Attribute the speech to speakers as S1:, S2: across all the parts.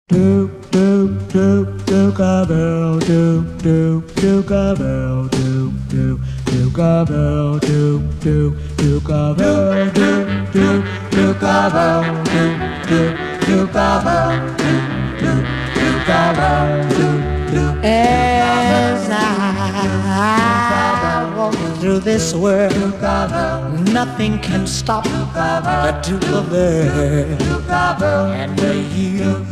S1: Do do do do bell do do do bell do do do bell do do do bell do do do bell do do do bell do do bell do do. As I walk through this world, nothing can stop the Duke of Earl. And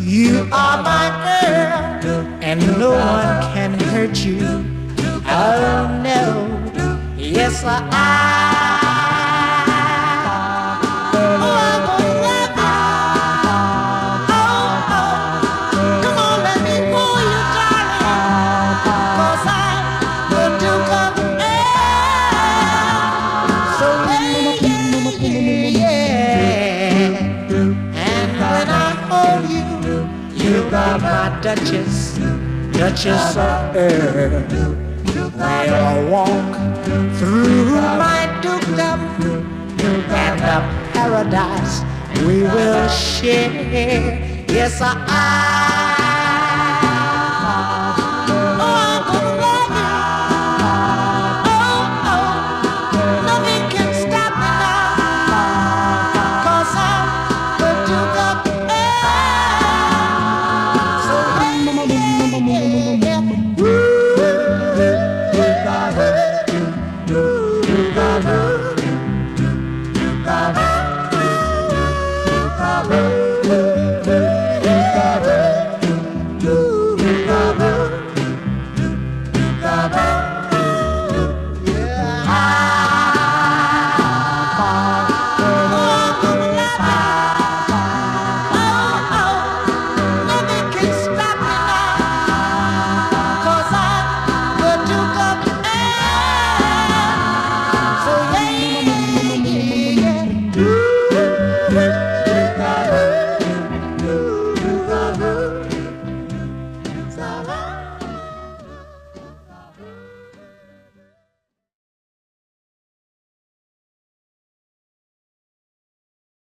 S1: you are my girl, and no one can hurt you. Oh no, yes I. My Duchess, Duchess of Earl. We'll walk through my dukedom and the paradise we will share. Yes, I. It's all right.